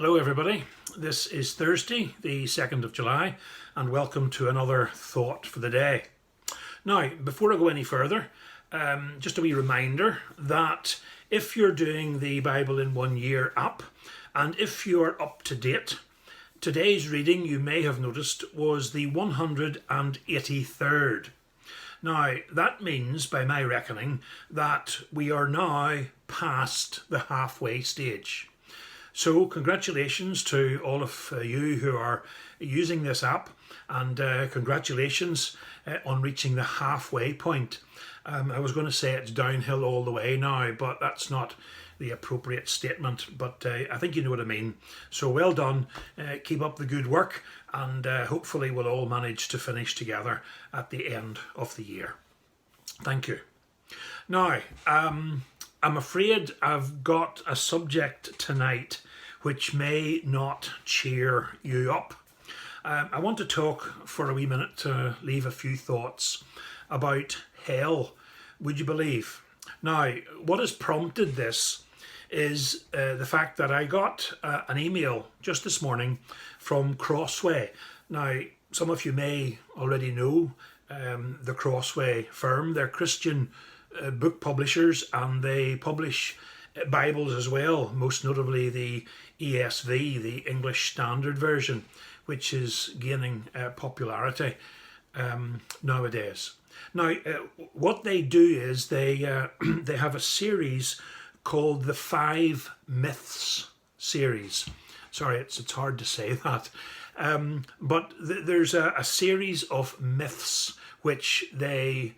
Hello everybody, this is Thursday the 2nd of July and welcome to another thought for the day. Now, before I go any further, just a wee reminder that if you're doing the Bible in 1 Year app and if you're up to date, today's reading, you may have noticed, was the 183rd. Now, that means, by my reckoning, that we are now past the halfway stage. So congratulations to all of you who are using this app, and congratulations on reaching the halfway point. I was going to say it's downhill all the way now, but that's not the appropriate statement, but I think you know what I mean. So well done, keep up the good work, and hopefully we'll all manage to finish together at the end of the year. Thank you. Now, I'm afraid I've got a subject tonight which may not cheer you up. I want to talk for a wee minute to leave a few thoughts about hell, would you believe? Now, what has prompted this is the fact that I got an email just this morning from Crossway. Now, some of you may already know the Crossway firm. They're Christian book publishers, and they publish Bibles as well, most notably the ESV, the English Standard Version, which is gaining popularity nowadays. Now, what they do is they they have a series called the 5 Myths series. Sorry, it's hard to say that. But there's a series of myths which they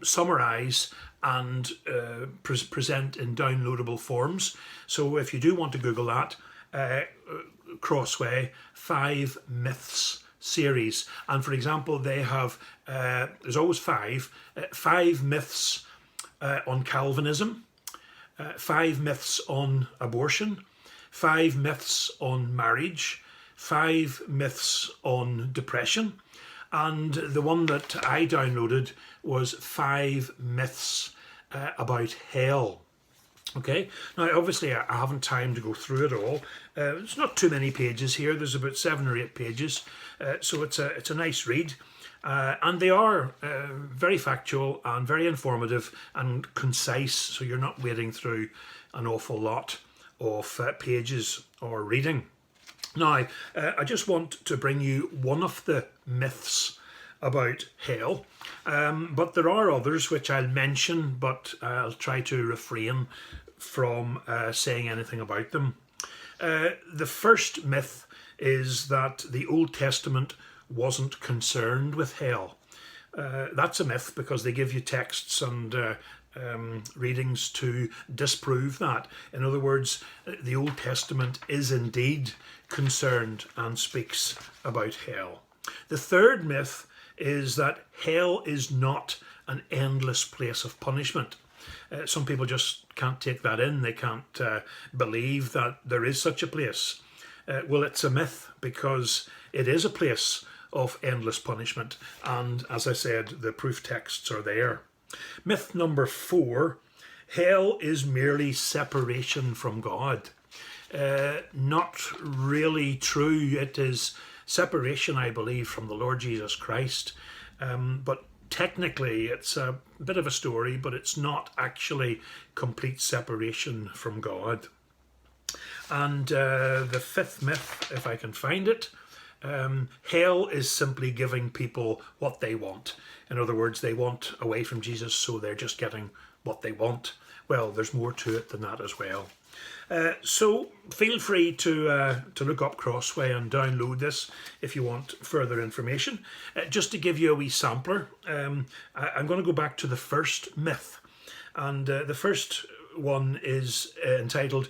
summarize and present in downloadable forms. So if you do want to Google that, Crossway 5 Myths series. And for example, they have, there's always 5 myths on Calvinism, 5 myths on abortion, 5 myths on marriage, 5 myths on depression, and the one that I downloaded was 5 myths about hell. Okay, now obviously I haven't time to go through it all. It's not too many pages here. There's about 7 or 8 pages, so it's a nice read. And they are very factual and very informative and concise, so you're not wading through an awful lot of pages or reading. Now, I just want to bring you one of the myths about hell, but there are others which I'll mention, but I'll try to refrain from saying anything about them. The first myth is that the Old Testament wasn't concerned with hell. That's a myth because they give you texts and readings to disprove that. In other words, the Old Testament is indeed concerned and speaks about hell. The third myth is that hell is not an endless place of punishment. Some people just can't take that in. They can't believe that there is such a place. Well, it's a myth because it is a place of endless punishment, and as I said, the proof texts are there. Myth number 4, hell is merely separation from God. Not really true. It is separation, I believe, from the Lord Jesus Christ, but technically it's a bit of a story, but it's not actually complete separation from God. And the 5th myth, if I can find it, hell is simply giving people what they want. In other words, they want away from Jesus, so they're just getting what they want. Well, there's more to it than that as well. So feel free to look up Crossway and download this if you want further information. Just to give you a wee sampler, I'm going to go back to the first myth. And the first one is entitled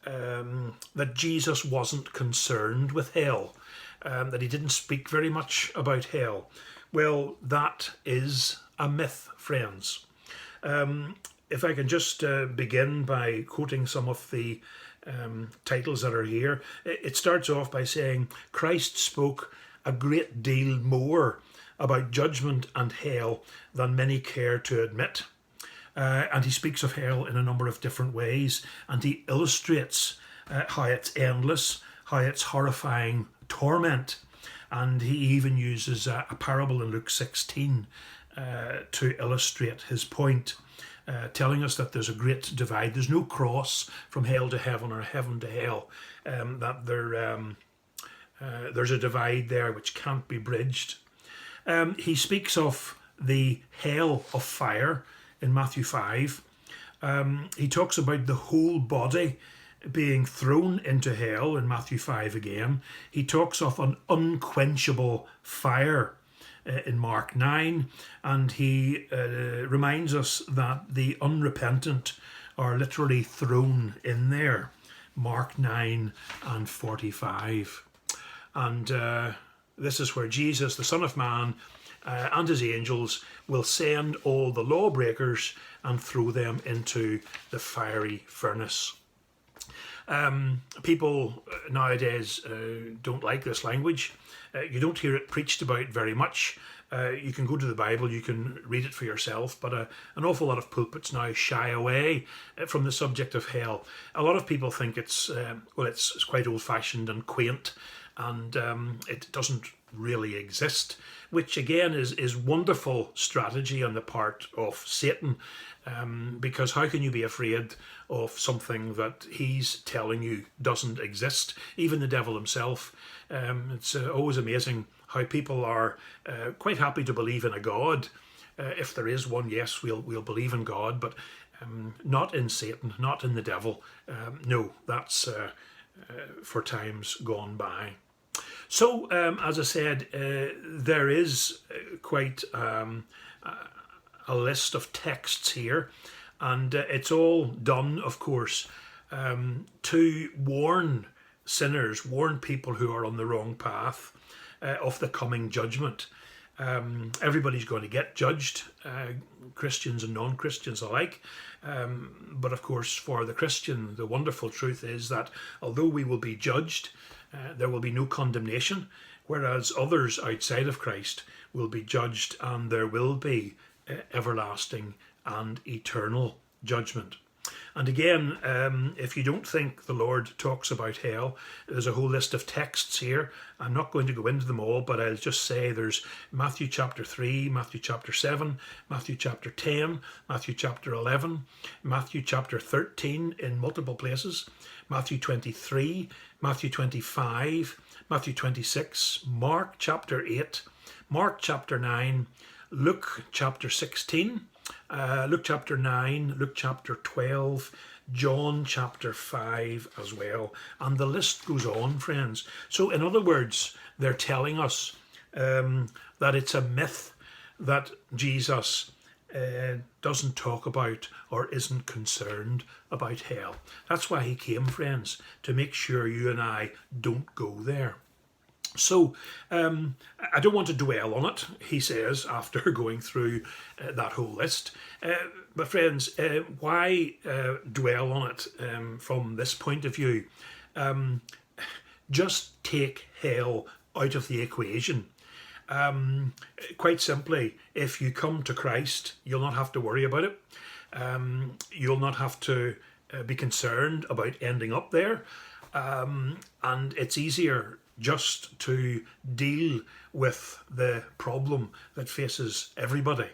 that Jesus wasn't concerned with hell. That he didn't speak very much about hell. Well, that is a myth, friends. If I can just begin by quoting some of the titles that are here. It starts off by saying, Christ spoke a great deal more about judgment and hell than many care to admit. And he speaks of hell in a number of different ways, and he illustrates how it's endless, how it's horrifying torment. And he even uses a parable in Luke 16 to illustrate his point, telling us that there's a great divide. There's no cross from hell to heaven or heaven to hell, that there's a divide there which can't be bridged. He speaks of the hell of fire in Matthew 5. He talks about the whole body being thrown into hell in Matthew 5 again. He talks of an unquenchable fire in Mark 9, and he reminds us that the unrepentant are literally thrown in there. Mark 9 and 45. And this is where Jesus, the Son of Man, and his angels will send all the lawbreakers and throw them into the fiery furnace. People nowadays don't like this language. You don't hear it preached about very much. You can go to the Bible, you can read it for yourself, but an awful lot of pulpits now shy away from the subject of hell. A lot of people think it's quite old-fashioned and quaint, and it doesn't really exist, which again is wonderful strategy on the part of Satan, because how can you be afraid of something that he's telling you doesn't exist? Even the devil himself. It's always amazing how people are quite happy to believe in a God. If there is one, yes, we'll believe in God, but not in Satan, not in the devil. No, that's for times gone by. So, as I said, there is quite a list of texts here, and it's all done, of course, to warn sinners, warn people who are on the wrong path of the coming judgment. Everybody's going to get judged, Christians and non-Christians alike. But of course, for the Christian, the wonderful truth is that although we will be judged, there will be no condemnation, whereas others outside of Christ will be judged, and there will be everlasting and eternal judgment. And again, if you don't think the Lord talks about hell, there's a whole list of texts here. I'm not going to go into them all, but I'll just say there's Matthew chapter 3, Matthew chapter 7, Matthew chapter 10, Matthew chapter 11, Matthew chapter 13 in multiple places, Matthew 23, Matthew 25, Matthew 26, Mark chapter 8, Mark chapter 9, Luke chapter 16, Luke chapter 9, Luke chapter 12, John chapter 5 as well. And the list goes on, friends. So in other words, they're telling us that it's a myth that Jesus doesn't talk about or isn't concerned about hell. That's why he came, friends, to make sure you and I don't go there. So, I don't want to dwell on it, he says, after going through that whole list. But friends, why dwell on it from this point of view? Just take hell out of the equation. Quite simply, if you come to Christ, you'll not have to worry about it. You'll not have to be concerned about ending up there. And it's easier just to deal with the problem that faces everybody,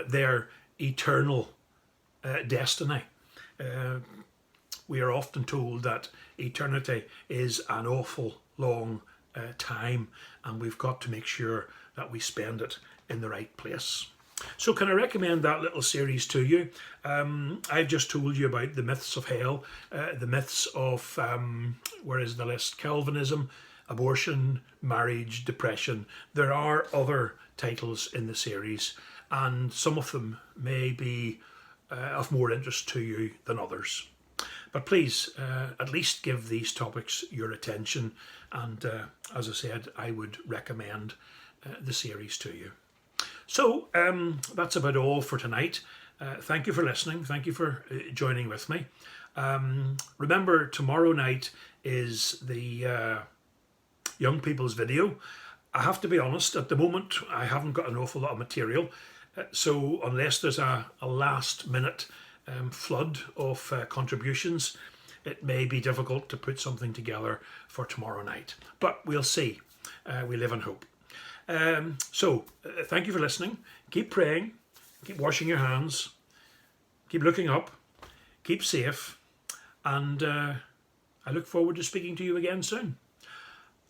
their eternal destiny. We are often told that eternity is an awful long time, and we've got to make sure that we spend it in the right place. So can I recommend that little series to you? I've just told you about the myths of hell, the myths of, where is the list? Calvinism, abortion, marriage, depression. There are other titles in the series, and some of them may be of more interest to you than others. But please, at least give these topics your attention, and as I said, I would recommend the series to you. So that's about all for tonight. Thank you for listening. Thank you for joining with me. Remember, tomorrow night is the young people's video. I have to be honest, at the moment I haven't got an awful lot of material, so unless there's a last minute flood of contributions, it may be difficult to put something together for tomorrow night. But we'll see. We live in hope. Thank you for listening. Keep praying. Keep washing your hands. Keep looking up. Keep safe. And I look forward to speaking to you again soon.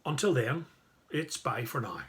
Until then, it's bye for now.